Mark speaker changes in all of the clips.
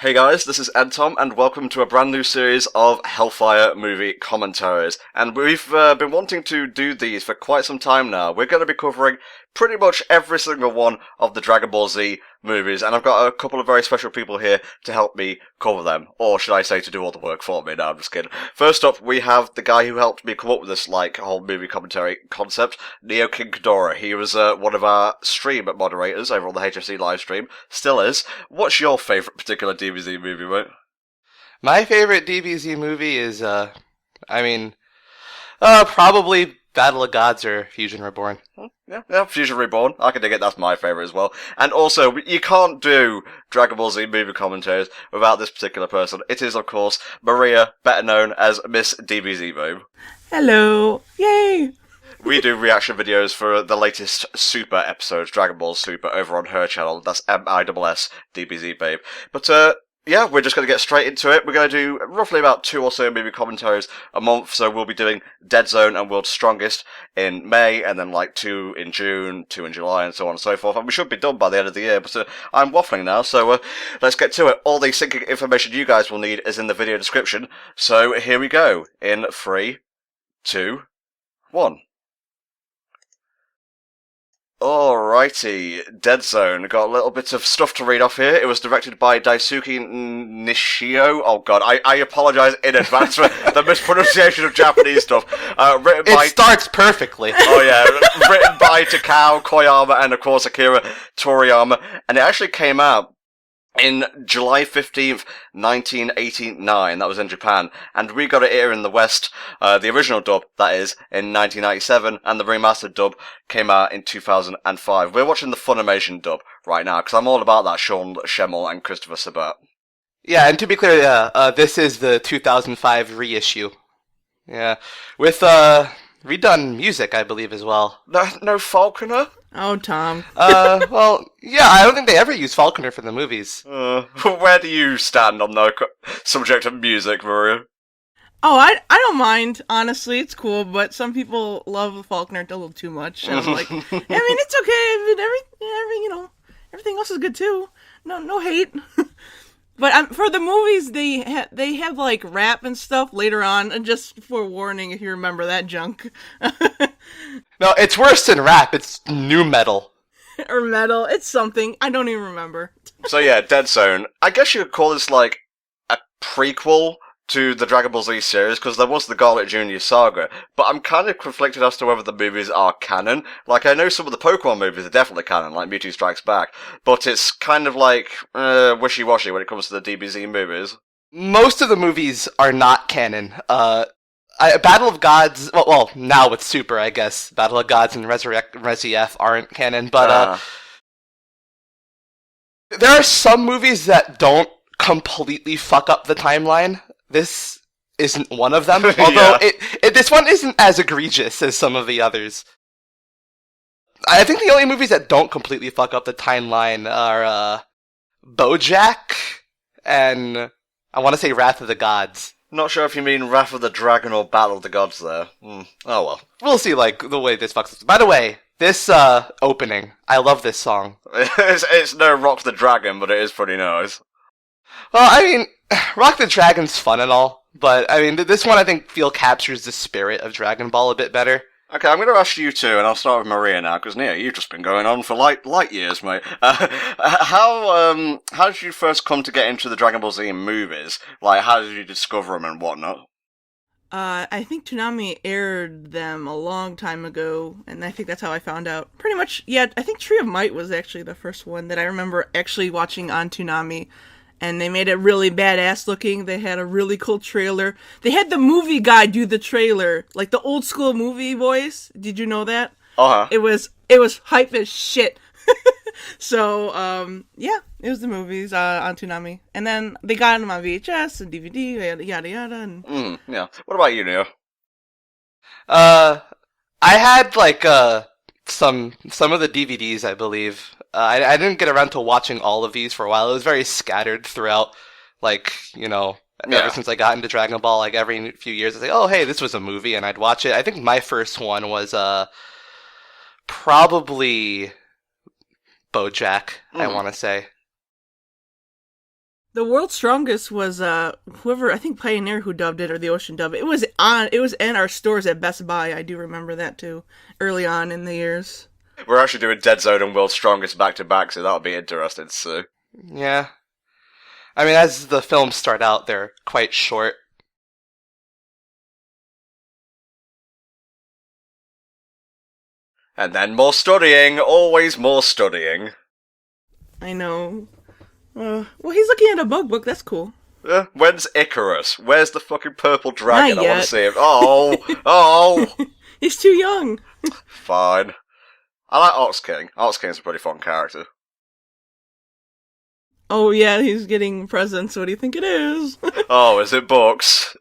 Speaker 1: Hey guys, this is NTom, and welcome to a brand new series of Hellfire movie commentaries. And we've been wanting to do these for quite some time now. We're going to be covering pretty much every single one of the Dragon Ball Z movies, and I've got a couple of very special people here to help me cover them. Or should I say to do all the work for me? No, I'm just kidding. First up, we have the guy who helped me come up with this, whole movie commentary concept, Neo King Ghidorah. He was one of our stream moderators over on the HFC live stream. Still is. What's your favourite particular DBZ movie, mate?
Speaker 2: My favorite DBZ movie is, probably Battle of Gods or Fusion Reborn.
Speaker 1: Yeah, Fusion Reborn. I can dig it, that's my favourite as well. And also, you can't do Dragon Ball Z movie commentaries without this particular person. It is, of course, Maria, better known as MsDBZBabe.
Speaker 3: Hello! Yay!
Speaker 1: We do reaction videos for the latest Super episodes, Dragon Ball Super, over on her channel. That's MsDBZBabe. But, yeah, we're just going to get straight into it. We're going to do roughly about 2 or so movie commentaries a month, so we'll be doing Dead Zone and World's Strongest in May, and then 2 in June, 2 in July, and so on and so forth. And we should be done by the end of the year, but I'm waffling now, so let's get to it. All the syncing information you guys will need is in the video description, so here we go, in 3, 2, 1. Alrighty, Dead Zone. Got a little bit of stuff to read off here. It was directed by Daisuke Nishio. Oh god, I apologise in advance for the mispronunciation of Japanese stuff.
Speaker 2: It starts perfectly.
Speaker 1: Oh yeah, written by Takao Koyama and of course Akira Toriyama. And it actually came out in July 15th, 1989, that was in Japan, and we got it here in the West, the original dub, that is, in 1997, and the remastered dub came out in 2005. We're watching the Funimation dub right now, because I'm all about that Sean Schemmel and Christopher Sabat.
Speaker 2: Yeah, and to be clear, this is the 2005 reissue. Yeah, with, redone music, I believe, as well.
Speaker 1: No Falconer?
Speaker 3: Oh, Tom.
Speaker 2: Well, yeah, I don't think they ever use Falconer for the movies.
Speaker 1: Where do you stand on the subject of music, Maria?
Speaker 3: Oh, I don't mind, honestly, it's cool, but some people love Faulkner a little too much, and I'm like, I mean, it's okay, everything else is good too. No hate. But for the movies, they have rap and stuff later on, and just forewarning if you remember that junk.
Speaker 2: No, it's worse than rap. It's new metal.
Speaker 3: Or metal. It's something. I don't even remember.
Speaker 1: So yeah, Dead Zone. I guess you could call this a prequel to the Dragon Ball Z series, because there was the Garlic Jr. saga, but I'm kind of conflicted as to whether the movies are canon. I know some of the Pokemon movies are definitely canon, like Mewtwo Strikes Back, but it's kind of wishy-washy when it comes to the DBZ movies.
Speaker 2: Most of the movies are not canon. Battle of Gods, well, now with Super, I guess, Battle of Gods and Resi-F aren't canon, but there are some movies that don't completely fuck up the timeline. This isn't one of them, although this one isn't as egregious as some of the others. I think the only movies that don't completely fuck up the timeline are BoJack and I want to say Wrath of the Gods.
Speaker 1: Not sure if you mean Wrath of the Dragon or Battle of the Gods there. Oh well.
Speaker 2: We'll see, the way this fucks up. By the way, this opening, I love this song.
Speaker 1: It's no Rock the Dragon, but it is pretty nice.
Speaker 2: Well, I mean, Rock the Dragon's fun and all, but, I mean, this one I think captures the spirit of Dragon Ball a bit better.
Speaker 1: Okay, I'm going to ask you two, and I'll start with Maria now, because Nia, you've just been going on for light years, mate. How did you first come to get into the Dragon Ball Z movies? How did you discover them and whatnot?
Speaker 3: I think Toonami aired them a long time ago, and I think that's how I found out. Pretty much, yeah, I think Tree of Might was actually the first one that I remember actually watching on Toonami. And they made it really badass looking. They had a really cool trailer. They had the movie guy do the trailer, the old school movie voice. Did you know that?
Speaker 1: Uh-huh.
Speaker 3: It was hype as shit. So, yeah, it was the movies on Toonami. And then they got them on VHS and DVD, yada yada. And...
Speaker 1: yeah. What about you, Neo?
Speaker 2: I had, some of the DVDs, I believe. I didn't get around to watching all of these for a while. It was very scattered throughout, ever since I got into Dragon Ball. Every few years, I'd say, oh, hey, this was a movie, and I'd watch it. I think my first one was probably BoJack, I want to say.
Speaker 3: The World's Strongest was whoever, I think Pioneer who dubbed it, or the Ocean dub. It was in our stores at Best Buy. I do remember that too, early on in the years.
Speaker 1: We're actually doing Dead Zone and World's Strongest back to back, so that'll be interesting to see.
Speaker 2: Yeah. I mean, as the films start out, they're quite short.
Speaker 1: And then more studying, always more studying.
Speaker 3: I know. Well, he's looking at a bug book. That's cool.
Speaker 1: When's Icarus? Where's the fucking purple dragon?
Speaker 3: Not
Speaker 1: I want to
Speaker 3: yet.
Speaker 1: see him. Oh!
Speaker 3: He's too young.
Speaker 1: Fine. I like Ox King. Ox King's a pretty fun character.
Speaker 3: Oh yeah, he's getting presents. What do you think it is?
Speaker 1: Oh, is it books?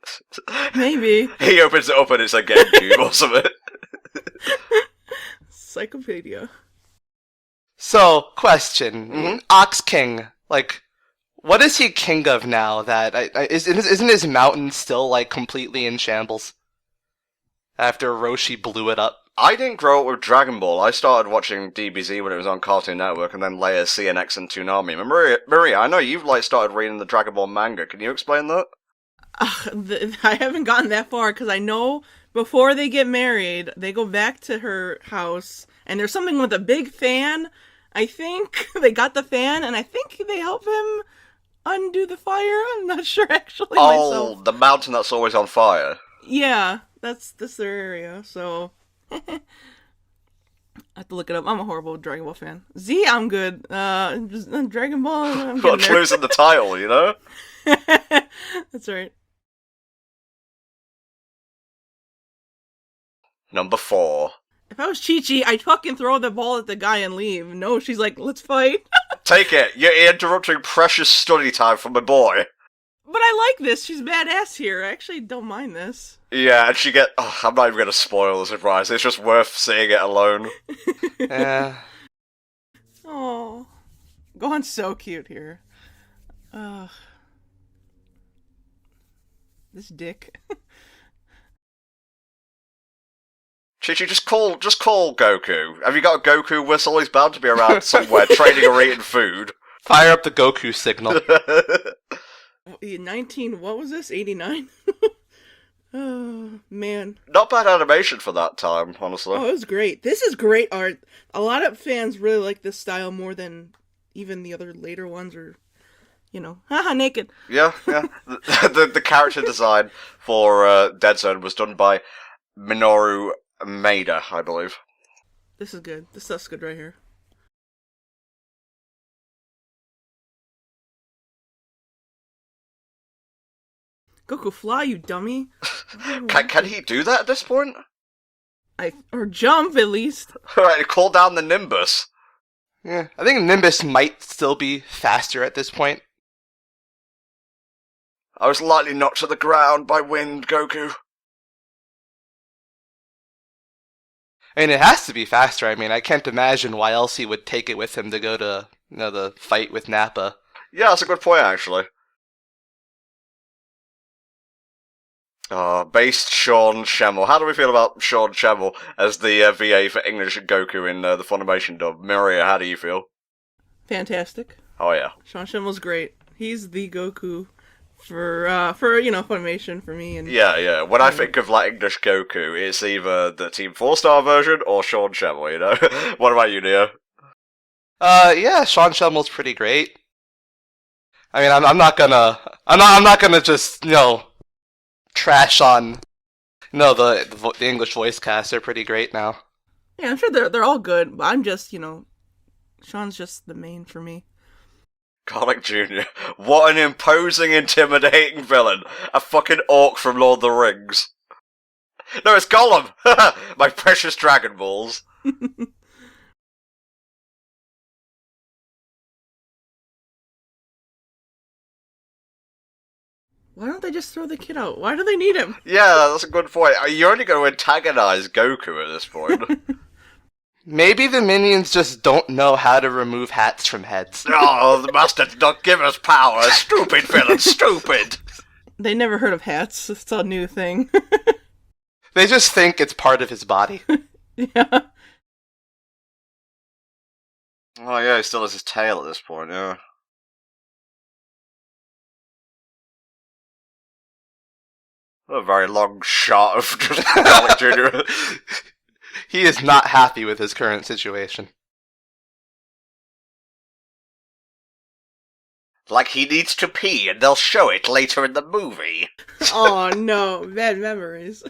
Speaker 3: Maybe.
Speaker 1: He opens it up and it's a GameCube or something.
Speaker 3: Encyclopedia.
Speaker 2: So, question.
Speaker 1: Mhm.
Speaker 2: Ox King, like, what is he king of now that... isn't his mountain still, like, completely in shambles? After Roshi blew it up?
Speaker 1: I didn't grow up with Dragon Ball. I started watching DBZ when it was on Cartoon Network, and then later CNX and Toonami. Maria, I know you've started reading the Dragon Ball manga. Can you explain that?
Speaker 3: I haven't gotten that far because I know before they get married, they go back to her house, and there's something with a big fan. I think they got the fan, and I think they help him undo the fire. I'm not sure actually myself.
Speaker 1: The mountain that's always on fire.
Speaker 3: Yeah, that's their area. So. I have to look it up. I'm a horrible Dragon Ball fan. Z, I'm good. Just Dragon Ball. I'm
Speaker 1: Not
Speaker 3: getting there.
Speaker 1: losing the title, you know?
Speaker 3: That's right.
Speaker 1: Number 4.
Speaker 3: If I was Chi-Chi, I'd fucking throw the ball at the guy and leave. No, she's like, let's fight.
Speaker 1: Take it. You're interrupting precious study time from my boy.
Speaker 3: But I like this. She's badass here. I actually don't mind this.
Speaker 1: Yeah, and she I'm not even going to spoil the surprise. It's just worth seeing it alone.
Speaker 2: Yeah.
Speaker 3: Oh, Gohan's so cute here. This dick.
Speaker 1: Chi-Chi, just call Goku. Have you got a Goku whistle? He's bound to be around somewhere, training or eating food.
Speaker 2: Fire up the Goku signal.
Speaker 3: 19, what was this? 89? Oh, man.
Speaker 1: Not bad animation for that time, honestly.
Speaker 3: Oh, it was great. This is great art. A lot of fans really like this style more than even the other later ones, or, haha, naked.
Speaker 1: Yeah. The character design for Dead Zone was done by Minoru Maeda, I believe.
Speaker 3: This is good. This stuff's good right here. Goku, fly, you dummy.
Speaker 1: Can he do that at this point?
Speaker 3: Or jump, at least.
Speaker 1: Alright, call down the Nimbus.
Speaker 2: Yeah, I think Nimbus might still be faster at this point.
Speaker 1: I was lightly knocked to the ground by wind, Goku.
Speaker 2: I mean, it has to be faster. I mean, I can't imagine why else he would take it with him to go to, the fight with Nappa.
Speaker 1: Yeah, that's a good point, actually. Based Sean Schemmel. How do we feel about Sean Schemmel as the VA for English Goku in the Funimation dub? Maria, how do you feel?
Speaker 3: Fantastic.
Speaker 1: Oh, yeah.
Speaker 3: Sean Schimmel's great. He's the Goku for Funimation for me. And
Speaker 1: Yeah. When I think of, English Goku, it's either the Team 4-star version or Sean Schemmel, What about you, Neo?
Speaker 2: Yeah, Sean Schemmel's pretty great. I mean, I'm not gonna just, trash on, the English voice cast. They're pretty great now.
Speaker 3: Yeah, I'm sure they're all good, but I'm just, Sean's just the main for me.
Speaker 1: Garlic Jr. What an imposing, intimidating villain. A fucking orc from Lord of the Rings. No, it's Gollum! My precious Dragon Balls.
Speaker 3: Why don't they just throw the kid out? Why do they need him?
Speaker 1: Yeah, that's a good point. You're only going to antagonize Goku at this point.
Speaker 2: Maybe the minions just don't know how to remove hats from heads.
Speaker 1: Oh, the master did not give us power. Stupid villain, stupid.
Speaker 3: They never heard of hats. It's a new thing.
Speaker 2: They just think it's part of his body.
Speaker 3: Yeah.
Speaker 1: Oh yeah, he still has his tail at this point, yeah. A very long shot of just Garlic Jr.
Speaker 2: He is not happy with his current situation.
Speaker 1: Like he needs to pee and they'll show it later in the movie.
Speaker 3: Oh no, bad memories.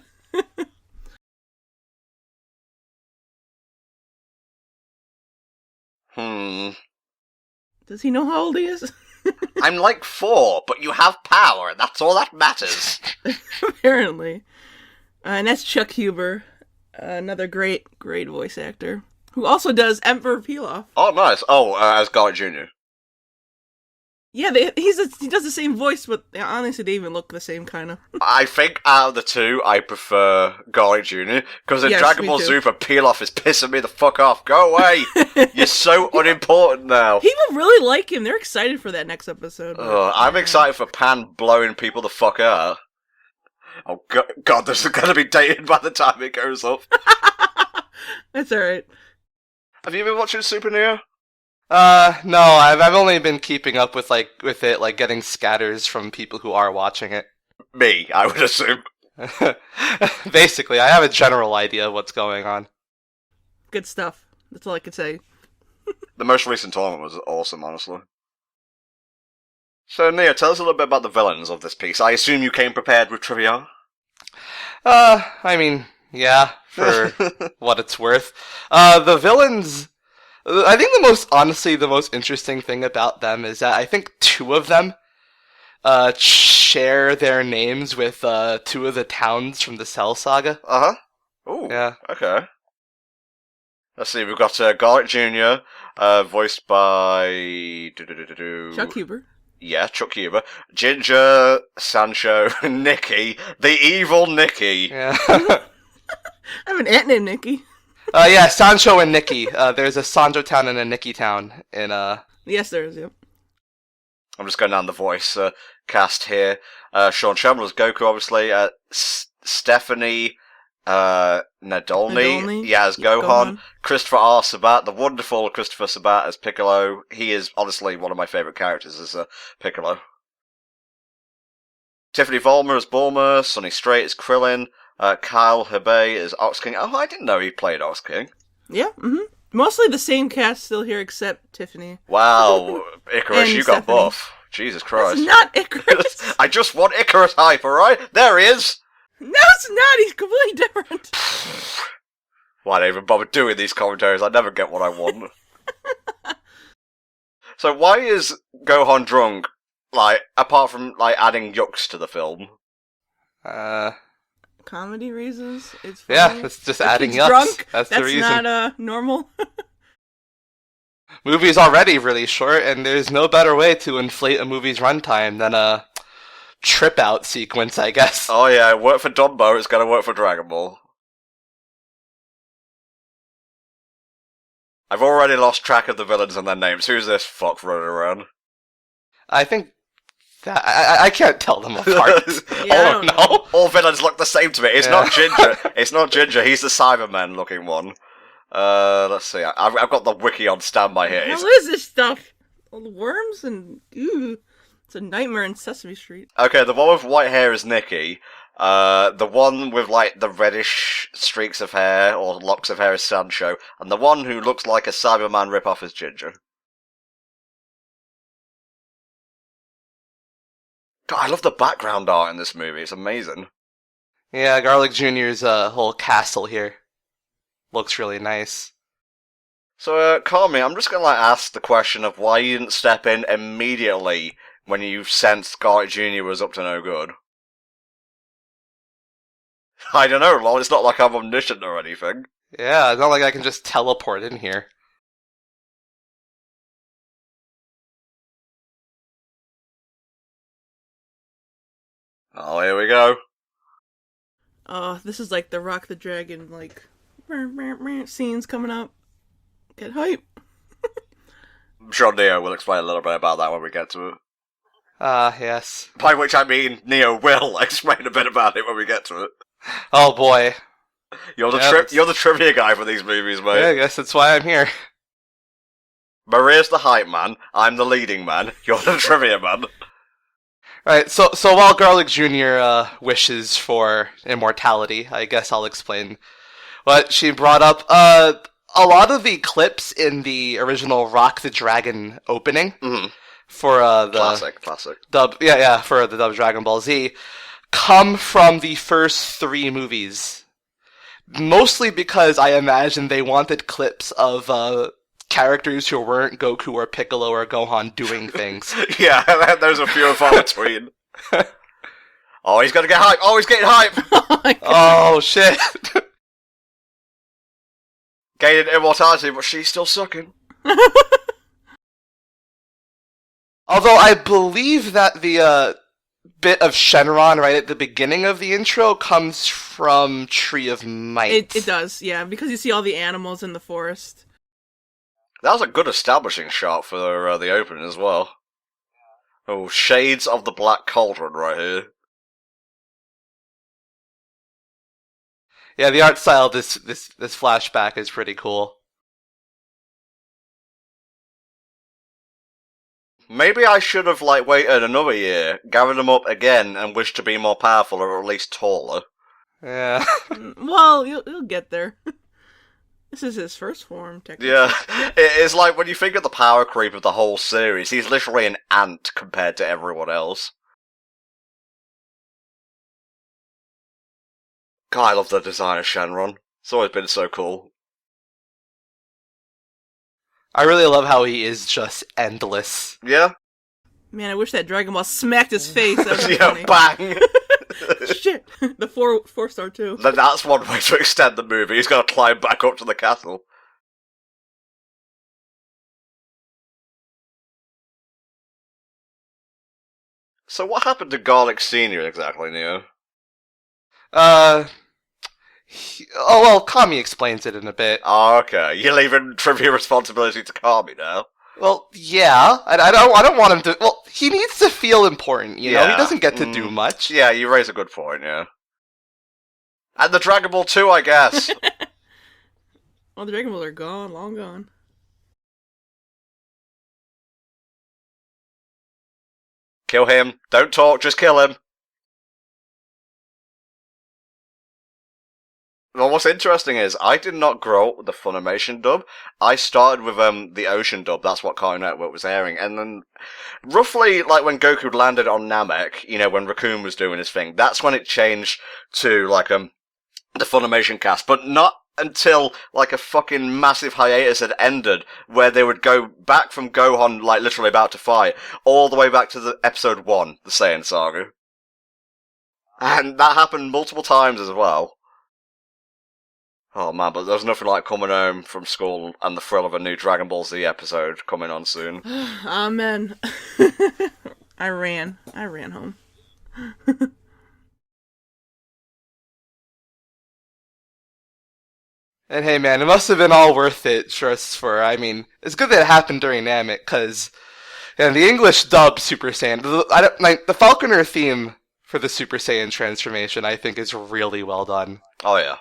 Speaker 3: Does he know how old he is?
Speaker 1: I'm like 4, but you have power, and that's all that matters.
Speaker 3: Apparently. And that's Chuck Huber, another great voice actor, who also does Emperor Pilaf.
Speaker 1: Oh, nice. Oh, as Garlic Jr.
Speaker 3: Yeah, he does the same voice, but honestly, they even look the same, kind of.
Speaker 1: I think out of the two, I prefer Garlic Jr. Because in
Speaker 3: Yes,
Speaker 1: Dragon
Speaker 3: me
Speaker 1: Ball
Speaker 3: too.
Speaker 1: Super, Pilaf is pissing me the fuck off. Go away! You're so unimportant now.
Speaker 3: People really like him. They're excited for that next episode.
Speaker 1: I'm excited for Pan blowing people the fuck out. Oh god, this is gonna be dated by the time it goes up.
Speaker 3: That's alright.
Speaker 1: Have you been watching Super Neo?
Speaker 2: No, I've only been keeping up with it, like getting scatters from people who are watching it.
Speaker 1: Me, I would assume.
Speaker 2: Basically, I have a general idea of what's going on.
Speaker 3: Good stuff. That's all I could say.
Speaker 1: The most recent tournament was awesome, honestly. So, Neo, tell us a little bit about the villains of this piece. I assume you came prepared with trivia?
Speaker 2: I mean, yeah, for what it's worth. The villains, I think the most interesting thing about them is that I think 2 of them, share their names with, 2 of the towns from the Cell Saga.
Speaker 1: Uh-huh. Ooh,
Speaker 2: Yeah.
Speaker 1: Okay. Let's see, we've got Garlic Jr., voiced by...
Speaker 3: Chuck Huber.
Speaker 1: Yeah, Chuck Huber. Ginger, Sancho, Nikki, the evil Nikki.
Speaker 2: Yeah.
Speaker 3: I have an aunt named Nikki.
Speaker 2: Yeah, Sancho and Nikki. There's a Sancho town and a Nikki town in,
Speaker 3: Yes, there is, yep.
Speaker 1: I'm just going down the voice cast here. Sean Shamler's Goku, obviously. Stephanie Nadolny, yeah, as Gohan. Christopher R. Sabat, the wonderful Christopher Sabat as Piccolo. He is honestly one of my favourite characters as Piccolo. Tiffany Vollmer as Bulma, Sonny Strait as Krillin, Kyle Hebei as Ox King. Oh, I didn't know he played Ox King.
Speaker 3: Yeah, Mostly the same cast still here except Tiffany.
Speaker 1: Wow, Icarus,
Speaker 3: And
Speaker 1: you got
Speaker 3: Stephanie.
Speaker 1: buff. Jesus Christ.
Speaker 3: It's not Icarus.
Speaker 1: I just want Icarus hype, alright? There he is!
Speaker 3: No, it's not. He's completely different.
Speaker 1: Why do I even bother doing these commentaries? I never get what I want. So why is Gohan drunk, like, apart from, like, adding yucks to the film?
Speaker 3: Comedy reasons. It's funny.
Speaker 2: Yeah, it's just adding
Speaker 3: He's
Speaker 2: yucks.
Speaker 3: drunk.
Speaker 2: That's the reason.
Speaker 3: Not normal.
Speaker 2: Movie's already really short, and there's no better way to inflate a movie's runtime than a trip-out sequence, I guess.
Speaker 1: Oh yeah, it worked for Dumbo, it's gonna work for Dragon Ball. I've already lost track of the villains and their names. Who's this fuck running around?
Speaker 2: I think that I can't tell them apart.
Speaker 3: Yeah, I don't
Speaker 2: know.
Speaker 1: All villains look the same to me. It's
Speaker 2: Yeah.
Speaker 1: not Ginger. It's not Ginger. He's the Cyberman looking one. Let's see. I've got the wiki on standby here.
Speaker 3: What is this stuff? All the worms and it's a nightmare in Sesame Street.
Speaker 1: Okay, the one with white hair is Nikki. The one with like the reddish streaks of hair or locks of hair is Sancho, and the one who looks like a Cyberman ripoff is Ginger. God, I love the background art in this movie. It's amazing.
Speaker 2: Yeah, Garlic Jr.'s whole castle here looks really nice.
Speaker 1: So, Kami, I'm just gonna ask the question of why you didn't step in immediately when you sensed Garlic Jr. was up to no good. I don't know, lol. It's not like I'm omniscient or anything.
Speaker 2: Yeah, it's not like I can just teleport in here.
Speaker 1: Oh, here we go.
Speaker 3: Oh, this is like the Rock the Dragon, like, scenes coming up. Get hype.
Speaker 1: I'm sure Neo will explain a little bit about that when we get to it.
Speaker 2: Yes.
Speaker 1: By which I mean Neo will explain a bit about it when we get to it.
Speaker 2: Oh boy.
Speaker 1: You're the
Speaker 2: Yeah,
Speaker 1: you're the trivia guy for these movies, mate.
Speaker 2: Yeah, I guess that's why I'm here.
Speaker 1: Maria's the hype man. I'm the leading man. You're the trivia man.
Speaker 2: Right, so while Garlic Jr. Wishes for immortality, I guess I'll explain what she brought up. A lot of the clips in the original Rock the Dragon opening for the
Speaker 1: classic
Speaker 2: dub, for the dub Dragon Ball Z, come from the first 3 movies. Mostly because I imagine they wanted clips of characters who weren't Goku or Piccolo or Gohan doing things.
Speaker 1: Yeah, there's a few far between. Oh, he's gonna get hype! Oh, he's getting hype!
Speaker 3: Oh my god.
Speaker 2: Oh, shit.
Speaker 1: Gaining immortality, but she's still sucking.
Speaker 2: Although I believe that the bit of Shenron right at the beginning of the intro comes from Tree of Might.
Speaker 3: It does, yeah, because you see all the animals in the forest.
Speaker 1: That was a good establishing shot for the opening as well. Oh, shades of the Black Cauldron right here.
Speaker 2: Yeah, the art style of this flashback is pretty cool.
Speaker 1: Maybe I should have waited another year, gathered them up again, and wished to be more powerful or at least taller.
Speaker 2: Yeah.
Speaker 3: Well, you'll get there. This is his first form, technically.
Speaker 1: Yeah, it's like when you think of the power creep of the whole series, he's literally an ant compared to everyone else. God, I love the design of Shenron. It's always been so cool.
Speaker 2: I really love how he is just endless.
Speaker 1: Yeah?
Speaker 3: Man, I wish that Dragon Ball smacked his face. That was
Speaker 1: Yeah,
Speaker 3: funny.
Speaker 1: bang!
Speaker 3: Shit, the four star too.
Speaker 1: That's one way to extend the movie. He's got to climb back up to the castle. So what happened to Garlic Sr. exactly, Neo?
Speaker 2: Kami explains it in a bit.
Speaker 1: Oh, okay. You're leaving trivia responsibility to Kami now.
Speaker 2: Well, yeah, I don't want him to. Well, he needs to feel important. You know, he doesn't get to do much.
Speaker 1: Yeah, you raise a good point. Yeah. And the Dragon Ball 2, I guess.
Speaker 3: Well, the Dragon Balls are gone, long gone.
Speaker 1: Kill him. Don't talk, just kill him. Well, what's interesting is, I did not grow up with the Funimation dub. I started with the Ocean dub, that's what Cartoon Network was airing, and then, roughly, when Goku landed on Namek, when Raccoon was doing his thing, that's when it changed to, the Funimation cast, but not until, a fucking massive hiatus had ended, where they would go back from Gohan, literally about to fight, all the way back to the episode 1, the Saiyan Saga. And that happened multiple times as well. Oh man, but there's nothing like coming home from school and the thrill of a new Dragon Ball Z episode coming on soon.
Speaker 3: Amen. I ran home.
Speaker 2: And hey man, it must have been all worth it just for, it's good that it happened during Namek, because the English dub Super Saiyan, the Falconer theme for the Super Saiyan transformation, I think is really well done.
Speaker 1: Oh yeah.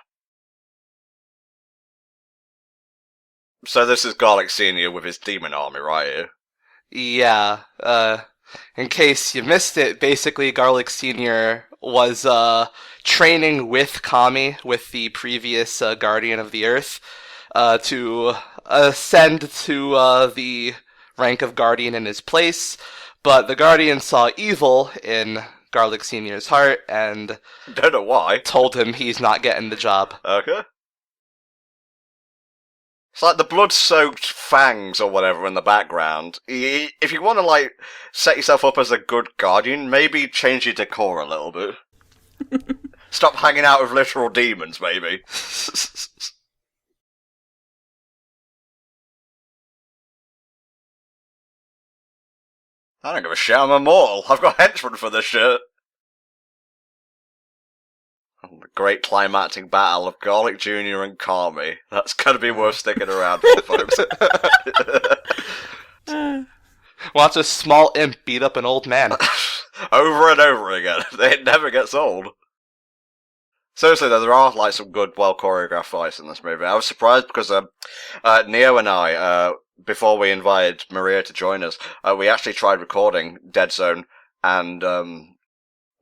Speaker 1: So this is Garlic Sr. with his demon army right here.
Speaker 2: Yeah, in case you missed it, basically Garlic Sr. was training with Kami, with the previous Guardian of the Earth, to ascend to the rank of Guardian in his place, but the Guardian saw evil in Garlic Sr.'s heart and
Speaker 1: don't know why.
Speaker 2: Told him he's not getting the job.
Speaker 1: Okay. It's like the blood-soaked fangs or whatever in the background. If you want to, set yourself up as a good guardian, maybe change your decor a little bit. Stop hanging out with literal demons, maybe. I don't give a shit, I'm immortal. I've got henchmen for this shit. The great climactic battle of Garlic Jr. and Kami. That's gotta be worth sticking around for, folks.
Speaker 2: Watch a small imp beat up an old man.
Speaker 1: Over and over again. It never gets old. Seriously though, there are some good, well-choreographed fights in this movie. I was surprised because Neo and I, before we invited Maria to join us, we actually tried recording Dead Zone and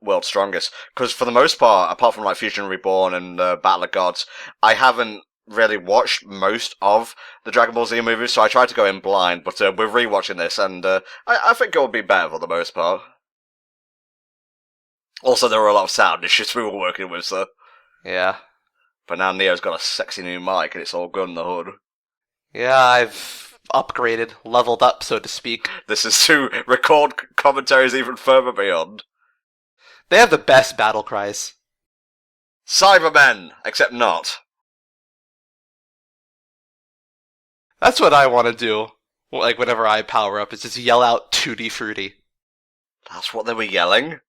Speaker 1: World's Strongest. Because for the most part, apart from like Fusion Reborn and Battle of Gods, I haven't really watched most of the Dragon Ball Z movies, so I tried to go in blind, but we're rewatching this, and I think it will be better for the most part. Also, there were a lot of sound issues we were working with, so...
Speaker 2: Yeah.
Speaker 1: But now Neo's got a sexy new mic, and it's all good in the hood.
Speaker 2: Yeah, I've upgraded, leveled up, so to speak.
Speaker 1: This is to record commentaries even further beyond.
Speaker 2: They have the best battle cries.
Speaker 1: Cybermen! Except not.
Speaker 2: That's what I want to do. Like, whenever I power up, is just yell out Tutti Frutti.
Speaker 1: That's what they were yelling?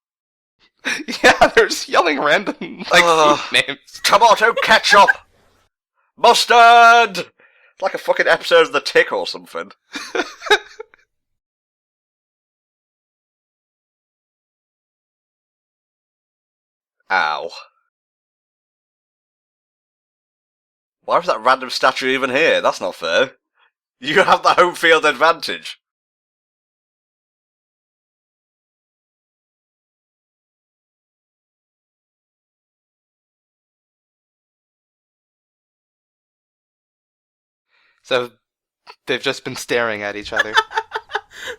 Speaker 2: Yeah, they're just yelling random, food names.
Speaker 1: Tomato ketchup! Mustard! Like a fucking episode of The Tick or something. Ow. Why is that random statue even here? That's not fair. You have the home field advantage.
Speaker 2: So, they've just been staring at each other.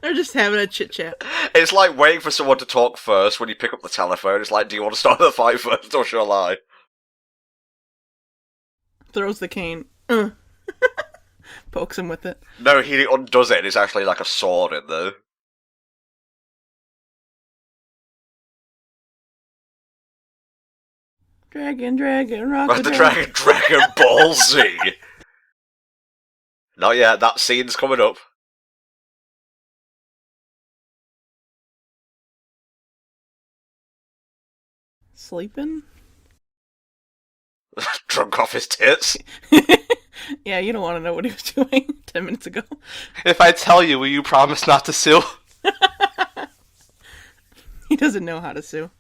Speaker 3: They're just having a chit-chat.
Speaker 1: It's like waiting for someone to talk first when you pick up the telephone. It's like, do you want to start the fight first or shall I?
Speaker 3: Throws the cane. Pokes him with it.
Speaker 1: No, he undoes it and it's actually like a sword in there.
Speaker 3: Dragon, rock
Speaker 1: The Dragon Ball Z. Not yet, that scene's coming up.
Speaker 3: Sleeping?
Speaker 1: Drunk off his tits.
Speaker 3: Yeah, you don't want to know what he was doing 10 minutes ago.
Speaker 2: If I tell you, will you promise not to sue?
Speaker 3: He doesn't know how to sue.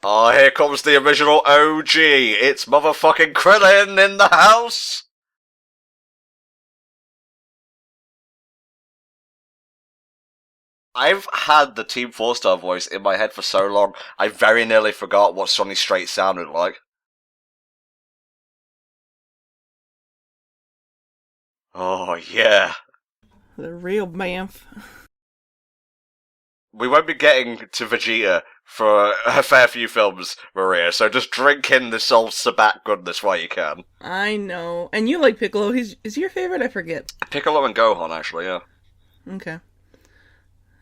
Speaker 1: Oh, here comes the original OG. It's motherfucking Krillin in the house. I've had the Team 4-Star voice in my head for so long, I very nearly forgot what Sonny Strait sounded like. Oh, yeah.
Speaker 3: The real Bamf.
Speaker 1: We won't be getting to Vegeta for a fair few films, Maria, so just drink in this old Sabat goodness while you can.
Speaker 3: I know. And you like Piccolo. Is he your favorite? I forget.
Speaker 1: Piccolo and Gohan, actually, yeah.
Speaker 3: Okay.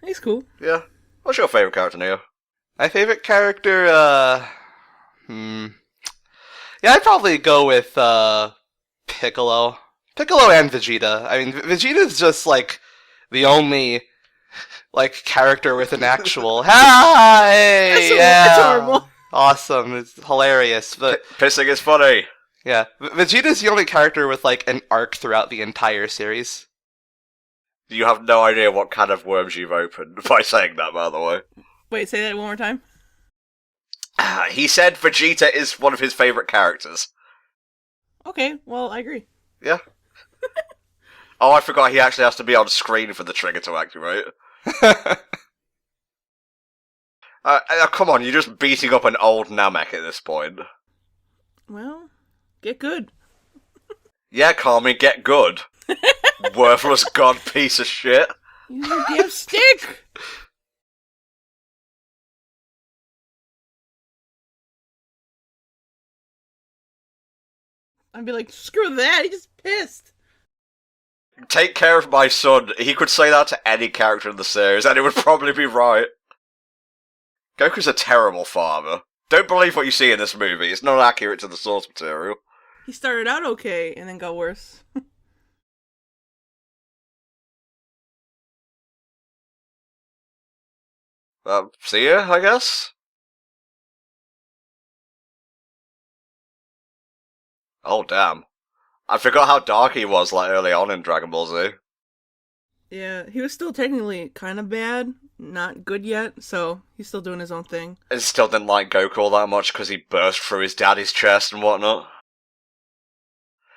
Speaker 3: He's cool.
Speaker 1: Yeah. What's your favourite character, Neo?
Speaker 2: My favorite character, Yeah, I'd probably go with, Piccolo. Piccolo and Vegeta. I mean, Vegeta's just, like, the only, like, character with an actual, hey!
Speaker 3: That's horrible.
Speaker 2: Awesome, it's hilarious, but...
Speaker 1: Pissing is funny.
Speaker 2: Yeah, Vegeta's the only character with, like, an arc throughout the entire series.
Speaker 1: You have no idea what can of worms you've opened by saying that, by the way.
Speaker 3: Wait, say that one more time.
Speaker 1: He said Vegeta is one of his favourite characters.
Speaker 3: Okay, well, I agree.
Speaker 1: Yeah. Oh, I forgot he actually has to be on screen for the trigger to activate. Come on, you're just beating up an old Namek at this point.
Speaker 3: Well, get good.
Speaker 1: Yeah, Kami, get good. Worthless god piece of shit.
Speaker 3: Use your damn stick! I'd be like, screw that, he's just pissed.
Speaker 1: Take care of my son. He could say that to any character in the series, and it would probably be right. Goku's a terrible father. Don't believe what you see in this movie. It's not accurate to the source material.
Speaker 3: He started out okay, and then got worse.
Speaker 1: See ya, I guess? Oh, damn. I forgot how dark he was, like, early on in Dragon Ball Z.
Speaker 3: Yeah, he was still technically kind of bad, not good yet, so he's still doing his own thing.
Speaker 1: I still didn't like Goku all that much because he burst through his daddy's chest and whatnot.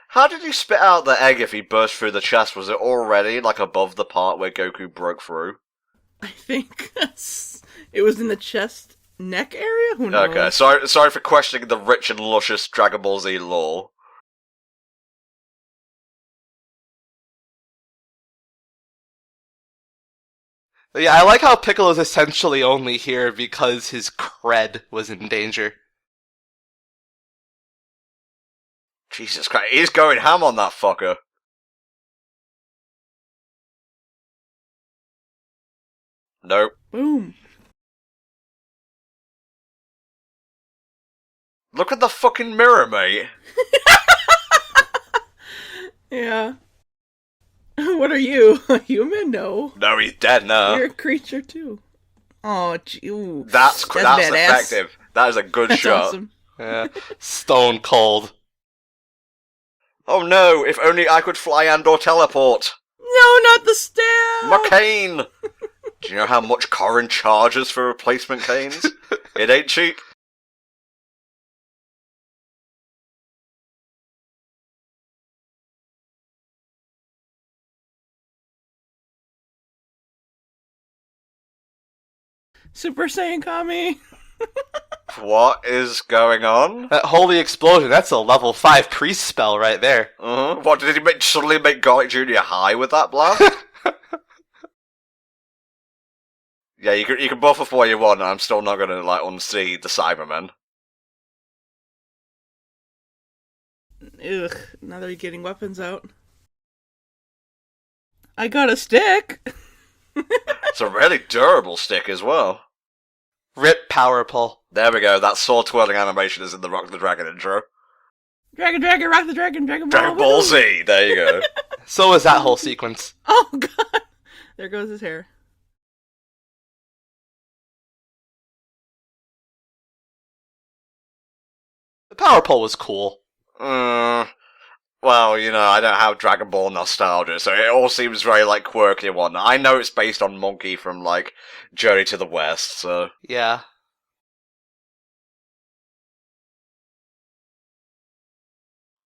Speaker 1: How did he spit out the egg if he burst through the chest? Was it already, like, above the part where Goku broke through?
Speaker 3: I think it was in the chest neck area. Who knows?
Speaker 1: Okay, sorry for questioning the rich and luscious Dragon Ball Z lore.
Speaker 2: Yeah, I like how Piccolo's essentially only here because his cred was in danger.
Speaker 1: Jesus Christ, he's going ham on that fucker. Nope.
Speaker 3: Boom.
Speaker 1: Look at the fucking mirror, mate.
Speaker 3: Yeah. What are you? A human? No.
Speaker 1: No, he's dead now.
Speaker 3: You're a creature too. Oh, gee. Ooh.
Speaker 1: That's
Speaker 3: badass.
Speaker 1: effective. That is a good
Speaker 3: That's
Speaker 1: shot.
Speaker 3: awesome.
Speaker 2: Yeah, stone cold.
Speaker 1: Oh no, if only I could fly and or teleport.
Speaker 3: No, not the stab!
Speaker 1: My cane! Do you know how much Corrin charges for replacement canes? It ain't cheap.
Speaker 3: Super Saiyan Kami!
Speaker 1: What is going on?
Speaker 2: That holy explosion, that's a level 5 priest spell right there.
Speaker 1: What, did he suddenly make Garlic Jr. high with that blast? Yeah, you can buff up what you want, and I'm still not gonna, unsee the Cybermen.
Speaker 3: Ugh, now that you're getting weapons out. I got a stick!
Speaker 1: It's a really durable stick as well.
Speaker 2: Rip power pull.
Speaker 1: There we go, that sword twirling animation is in the Rock the Dragon intro.
Speaker 3: Dragon, rock the dragon, Dragon Ball!
Speaker 1: Dragon Ball Z, there you go.
Speaker 2: So was that whole sequence.
Speaker 3: Oh god! There goes his hair.
Speaker 2: The power pull was cool.
Speaker 1: Well, I don't have Dragon Ball nostalgia, so it all seems very, quirky and whatnot. I know it's based on Monkey from, Journey to the West, so...
Speaker 2: Yeah.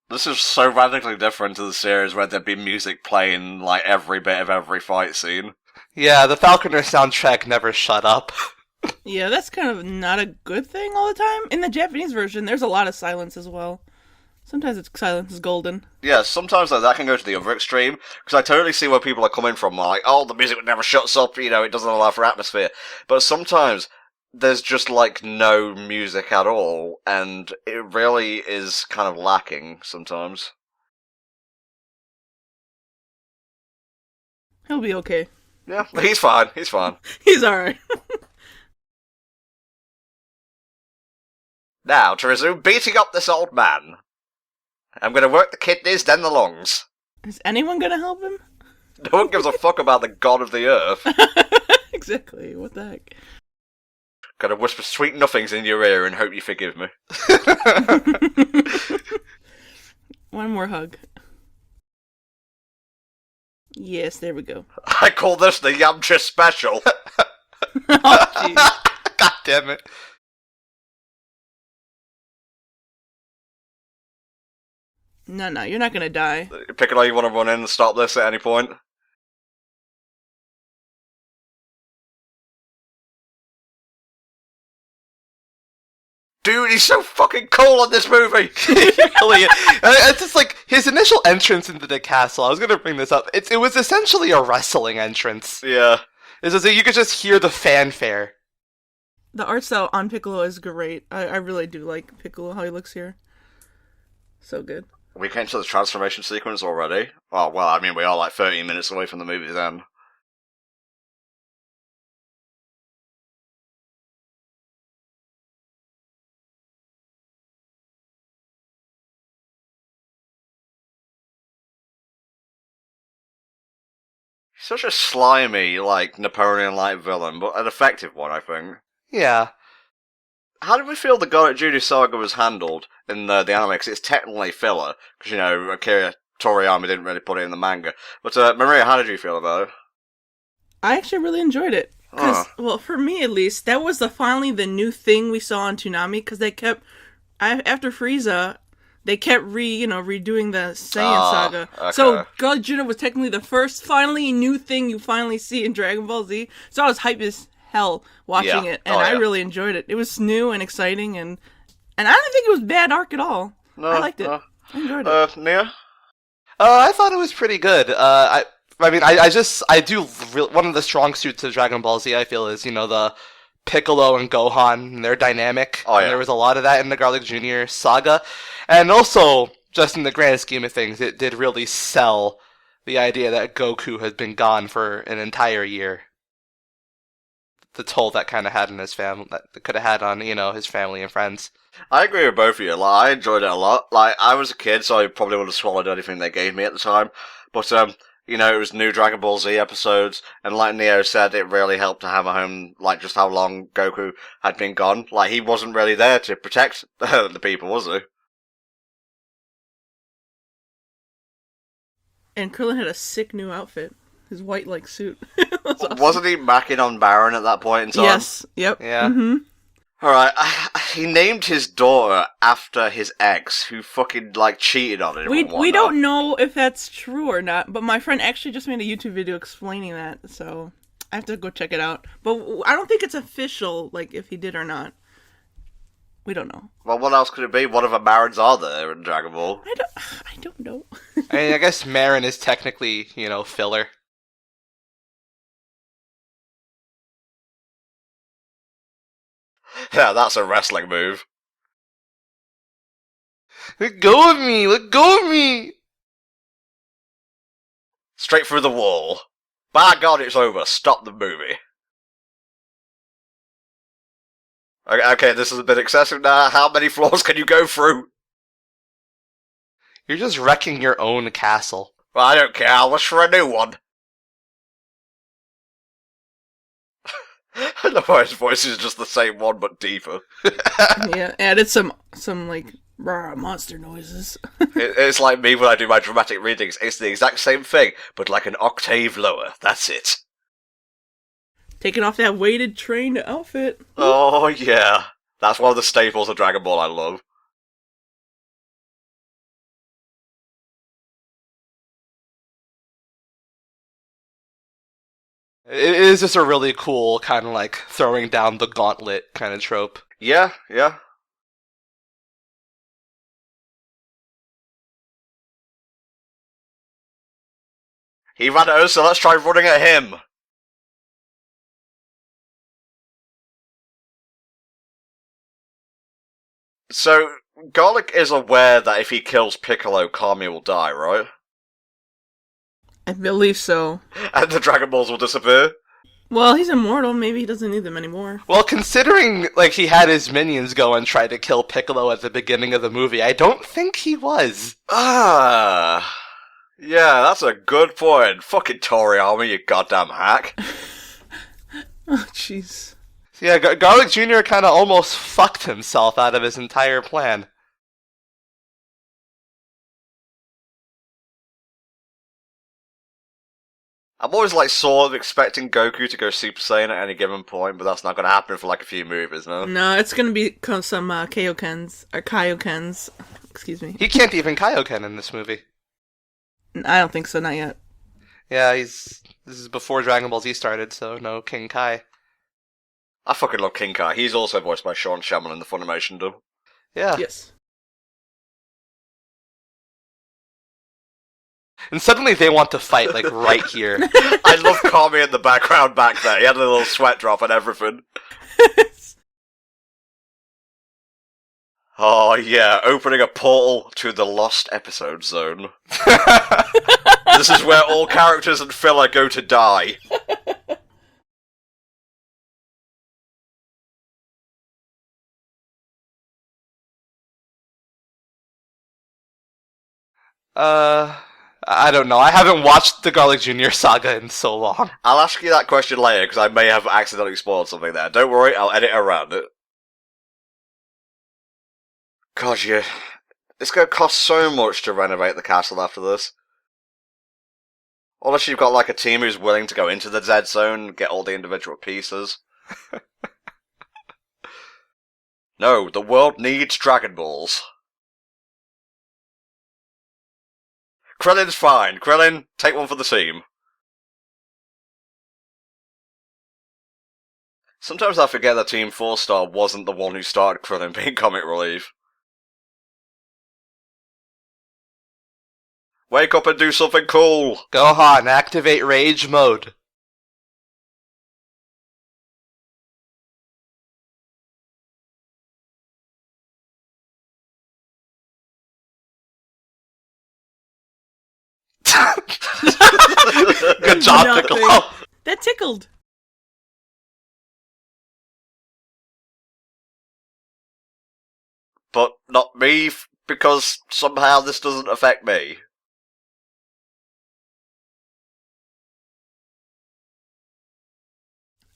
Speaker 1: This is so radically different to the series where there'd be music playing, every bit of every fight scene.
Speaker 2: Yeah, the Falconer soundtrack never shut up.
Speaker 3: Yeah, that's kind of not a good thing all the time. In the Japanese version, there's a lot of silence as well. Sometimes silence is golden.
Speaker 1: Yeah, sometimes that can go to the other extreme, because I totally see where people are coming from, oh, the music never shuts up, it doesn't allow for atmosphere. But sometimes there's just, no music at all, and it really is kind of lacking sometimes.
Speaker 3: He'll be okay.
Speaker 1: Yeah, he's fine, he's
Speaker 3: alright.
Speaker 1: Now, to resume beating up this old man. I'm gonna work the kidneys, then the lungs.
Speaker 3: Is anyone gonna help him?
Speaker 1: No one gives a fuck about the god of the earth.
Speaker 3: Exactly, what the heck?
Speaker 1: Gonna whisper sweet nothings in your ear and hope you forgive me.
Speaker 3: One more hug. Yes, there we go.
Speaker 1: I call this the Yamcha Special.
Speaker 3: Oh, jeez.
Speaker 2: God damn it.
Speaker 3: No, you're not gonna die.
Speaker 1: Piccolo, you want to run in and stop this at any point? Dude, he's so fucking cool in this movie!
Speaker 2: Really, it's just his initial entrance into the castle. I was gonna bring this up. It was essentially a wrestling entrance.
Speaker 1: Yeah.
Speaker 2: It's just you could just hear the fanfare.
Speaker 3: The art style on Piccolo is great. I really do like Piccolo, how he looks here. So good.
Speaker 1: We came to the transformation sequence already? Oh, well, I mean, we are 30 minutes away from the movie's end. Such a slimy, Napoleon-like villain, but an effective one, I think.
Speaker 2: Yeah.
Speaker 1: How did we feel the God Judy saga was handled in the anime? Because it's technically filler, because, Akira Toriyama didn't really put it in the manga. But, Maria, how did you feel about it?
Speaker 3: I actually really enjoyed it. Well, for me at least, that was finally the new thing we saw on Toonami, because they kept... after Frieza, they kept redoing the Saiyan saga.
Speaker 1: Okay.
Speaker 3: So Garlic Jr. was technically the first finally new thing you finally see in Dragon Ball Z. So I was hyped as hell watching it, and I really enjoyed it. It was new and exciting, and I don't think it was a bad arc at all.
Speaker 1: No,
Speaker 3: I liked it. I enjoyed it.
Speaker 1: Nia?
Speaker 2: I thought it was pretty good. I mean, one of the strong suits of Dragon Ball Z, I feel, is, the Piccolo and Gohan and their dynamic.
Speaker 1: Oh, yeah.
Speaker 2: And there was a lot of that in the Garlic Jr. saga. And also, just in the grand scheme of things, it did really sell the idea that Goku had been gone for an entire year. The toll that kind of had on his family, that could have had on, his family and friends.
Speaker 1: I agree with both of you. Like, I enjoyed it a lot. Like, I was a kid, so I probably would have swallowed anything they gave me at the time. But, it was new Dragon Ball Z episodes, and like Neo said, it really helped to hammer home, like, just how long Goku had been gone. Like, he wasn't really there to protect the people, was he?
Speaker 3: And Krillin had a sick new outfit. His white, suit.
Speaker 1: Awesome. Wasn't he macking on Baron at that point in time?
Speaker 3: Yes. Yep.
Speaker 2: Yeah.
Speaker 3: Mm-hmm.
Speaker 1: Alright, he named his daughter after his ex, who fucking, cheated on him.
Speaker 3: We don't know if that's true or not, but my friend actually just made a YouTube video explaining that, so I have to go check it out. But I don't think it's official, if he did or not. We don't know.
Speaker 1: Well, what else could it be? What other Barons are there in Dragon Ball?
Speaker 3: I don't know.
Speaker 2: I mean, I guess Marin is technically, filler.
Speaker 1: Yeah, that's a wrestling move.
Speaker 2: Let go of me! Let go of me!
Speaker 1: Straight through the wall. By God, it's over. Stop the movie. Okay, this is a bit excessive now. How many floors can you go through?
Speaker 2: You're just wrecking your own castle.
Speaker 1: Well, I don't care. I'll wish for a new one. I know why his voice is just the same one, but deeper.
Speaker 3: Yeah, added some rah, monster noises.
Speaker 1: It's like me when I do my dramatic readings. It's the exact same thing, but like an octave lower. That's it.
Speaker 3: Taking off that weighted trained outfit.
Speaker 1: Oh, yeah. That's one of the staples of Dragon Ball I love.
Speaker 2: It is just a really cool kind of throwing down the gauntlet kind of trope.
Speaker 1: Yeah. He ran at us, so let's try running at him. So, Garlic is aware that if he kills Piccolo, Kami will die, right?
Speaker 3: I believe so.
Speaker 1: And the Dragon Balls will disappear?
Speaker 3: Well, he's immortal. Maybe he doesn't need them anymore.
Speaker 2: Well, considering, he had his minions go and try to kill Piccolo at the beginning of the movie, I don't think he was.
Speaker 1: Yeah, that's a good point. Fucking Toriyama, you goddamn hack.
Speaker 3: Oh, jeez.
Speaker 2: Yeah, Garlic Jr. kind of almost fucked himself out of his entire plan.
Speaker 1: I'm always sort of expecting Goku to go Super Saiyan at any given point, but that's not going to happen for a few movies, no?
Speaker 3: No, it's going to be some Kaiokens, or Kaioken's, excuse me.
Speaker 2: He can't even Kaioken in this movie.
Speaker 3: I don't think so, not yet.
Speaker 2: Yeah, this is before Dragon Ball Z started, so no King Kai.
Speaker 1: I fucking love King Kai. He's also voiced by Sean Shamel in the Funimation dub.
Speaker 2: Yeah.
Speaker 3: Yes.
Speaker 2: And suddenly they want to fight, right here.
Speaker 1: I love Kami in the background back there. He had a little sweat drop and everything. Oh, yeah, opening a portal to the Lost Episode Zone. This is where all characters and filler go to die.
Speaker 2: I don't know. I haven't watched the Garlic Jr. saga in so long.
Speaker 1: I'll ask you that question later, because I may have accidentally spoiled something there. Don't worry, I'll edit around it. God, yeah. It's going to cost so much to renovate the castle after this. Unless you've got a team who's willing to go into the Z Zone and get all the individual pieces. No, the world needs Dragon Balls. Krillin's fine. Krillin, take one for the team. Sometimes I forget that Team 4-Star wasn't the one who started Krillin being comic relief. Wake up and do something cool!
Speaker 2: Gohan, activate rage mode. Good job,
Speaker 3: Nothing.
Speaker 2: Piccolo.
Speaker 3: That tickled.
Speaker 1: But not me, because somehow this doesn't affect me.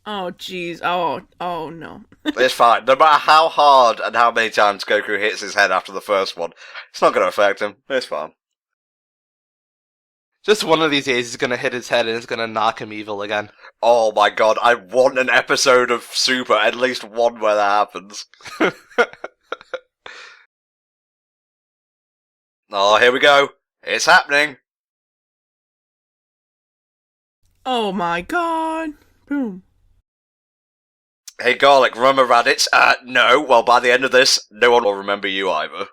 Speaker 3: Oh, jeez. Oh, no.
Speaker 1: It's fine. No matter how hard and how many times Goku hits his head after the first one, it's not going to affect him. It's fine.
Speaker 2: Just one of these days he's gonna hit his head and it's gonna knock him evil again.
Speaker 1: Oh my god, I want an episode of Super, at least one where that happens. Oh, here we go. It's happening.
Speaker 3: Oh my god. Boom.
Speaker 1: Hey Garlic, remember Raditz? No. Well, by the end of this, no one will remember you either.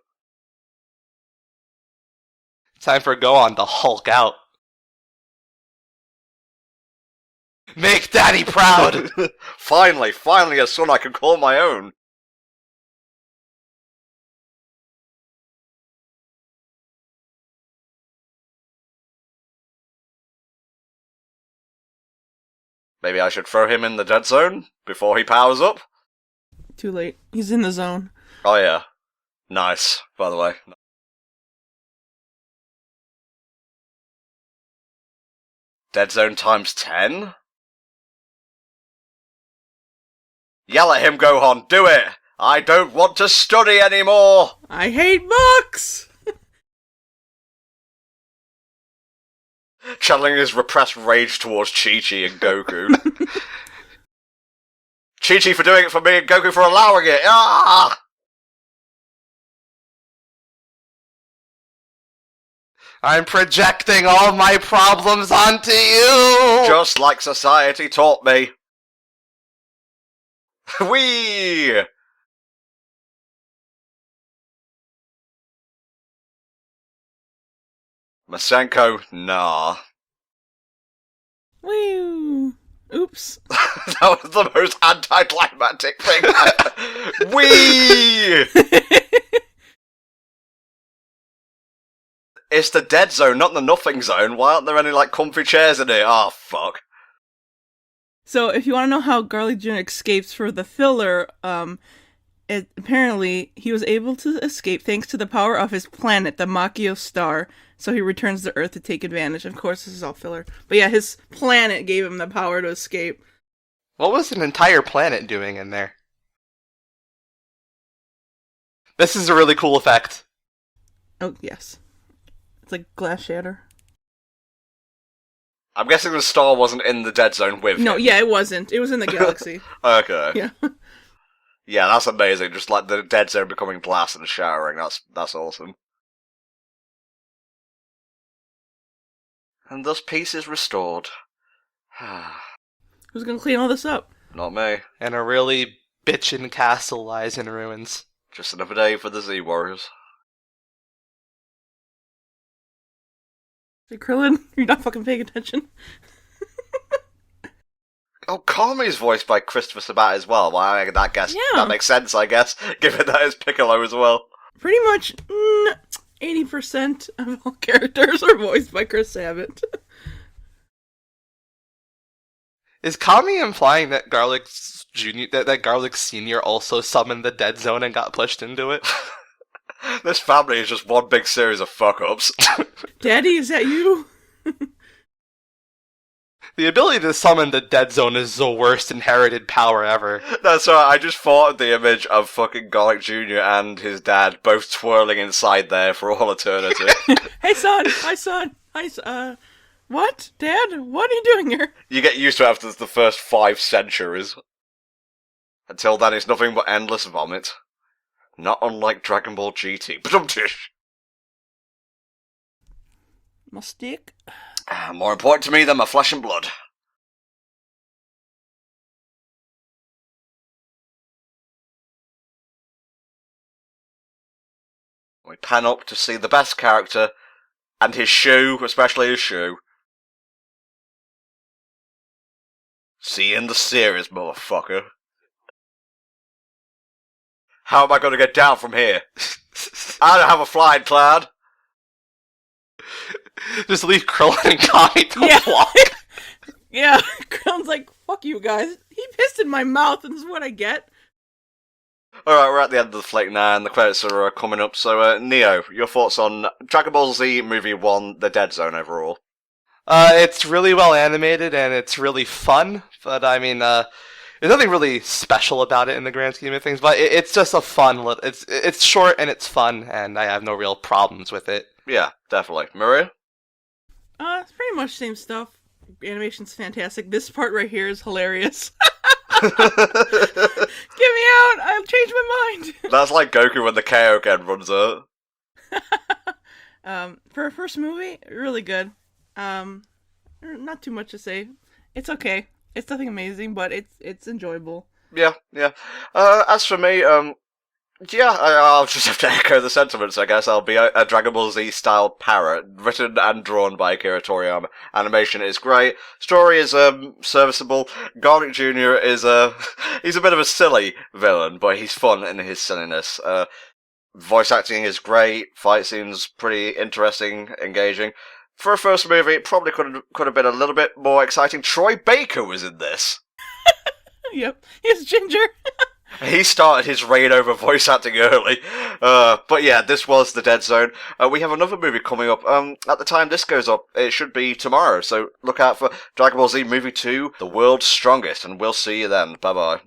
Speaker 2: Time for Gohan to Hulk out. Make Daddy proud!
Speaker 1: Finally a son I can call my own. Maybe I should throw him in the dead zone before he powers up?
Speaker 3: Too late. He's in the zone.
Speaker 1: Oh yeah. Nice, by the way. Dead zone times 10? Yell at him, Gohan, do it! I don't want to study anymore!
Speaker 3: I hate books!
Speaker 1: Channeling his repressed rage towards Chi-Chi and Goku. Chi-Chi for doing it for me and Goku for allowing it! Ah!
Speaker 2: I'm projecting all my problems onto you!
Speaker 1: Just like society taught me. Whee! Masenko, nah.
Speaker 3: Woo! Oops.
Speaker 1: That was the most anticlimactic thing ever. Whee! It's the dead zone, not the nothing zone. Why aren't there any, like, comfy chairs in it? Oh, fuck.
Speaker 3: So, if you want to know how Garlic Jr. escapes for the filler, apparently he was able to escape thanks to the power of his planet, the Makio star. So he returns to Earth to take advantage. Of course, this is all filler. But yeah, his planet gave him the power to escape.
Speaker 2: What was an entire planet doing in there? This is a really cool effect.
Speaker 3: Oh, yes. It's like glass shatter.
Speaker 1: I'm guessing the star wasn't in the dead zone with
Speaker 3: No,
Speaker 1: him.
Speaker 3: yeah, it wasn't. It was in the galaxy.
Speaker 1: Okay.
Speaker 3: Yeah.
Speaker 1: Yeah, that's amazing. Just like the dead zone becoming glass and shattering. That's awesome. And thus peace is restored.
Speaker 3: Who's gonna clean all this up?
Speaker 1: Not me.
Speaker 2: And a really bitchin' castle lies in ruins.
Speaker 1: Just another day for the Z Warriors.
Speaker 3: Hey, Krillin, you're not fucking paying attention.
Speaker 1: Oh, Kami's voiced by Christopher Sabat as well. Well, that makes sense, I guess, given that it's Piccolo as well.
Speaker 3: Pretty much 80% of all characters are voiced by Chris Sabat.
Speaker 2: Is Kami implying that Garlic Jr. that Garlic Sr. also summoned the dead zone and got pushed into it?
Speaker 1: This family is just one big series of fuck-ups.
Speaker 3: Daddy, is that you?
Speaker 2: The ability to summon the dead zone is the worst inherited power ever.
Speaker 1: That's right, I just thought of the image of fucking Garlic Jr. and his dad both twirling inside there for all eternity.
Speaker 3: Hey, son! Hi, son! Hi, what? Dad? What are you doing here?
Speaker 1: You get used to it after the first 5 centuries. Until then, it's nothing but endless vomit. Not unlike Dragon Ball GT. But
Speaker 3: My stick.
Speaker 1: More important to me than my flesh and blood. We pan up to see the best character, and his shoe, especially his shoe. See you in the series, motherfucker. How am I going to get down from here? I don't have a flying cloud.
Speaker 2: Just leave Krillin and Kami to walk.
Speaker 3: Yeah, Krillin's like, fuck you guys. He pissed in my mouth, and this is what I get.
Speaker 1: Alright, we're at the end of the flick now, and the credits are coming up. So, Neo, your thoughts on Dragon Ball Z Movie 1, The Dead Zone overall?
Speaker 2: It's really well animated, and it's really fun, but I mean, there's nothing really special about it in the grand scheme of things, but it's just a fun, it's short and it's fun, and I have no real problems with it.
Speaker 1: Yeah, definitely. Maria?
Speaker 3: It's pretty much the same stuff. Animation's fantastic. This part right here is hilarious. Get me out! I'll change my mind.
Speaker 1: That's like Goku when the Kaioken runs out.
Speaker 3: For a first movie, really good. Not too much to say. It's okay. It's nothing amazing, but it's enjoyable.
Speaker 1: Yeah. As for me, I'll just have to echo the sentiments, I guess. I'll be a Dragon Ball Z style parrot, written and drawn by Akira Toriyama. Animation is great. Story is serviceable. Garlic Jr. is he's a bit of a silly villain, but he's fun in his silliness. Voice acting is great. Fight scenes pretty interesting, engaging. For a first movie, it probably could have been a little bit more exciting. Troy Baker was in this.
Speaker 3: Yep, he's Ginger.
Speaker 1: He started his reign over voice acting early. But yeah, this was The Dead Zone. We have another movie coming up. At the time this goes up, it should be tomorrow. So look out for Dragon Ball Z Movie 2, The World's Strongest, and we'll see you then. Bye-bye.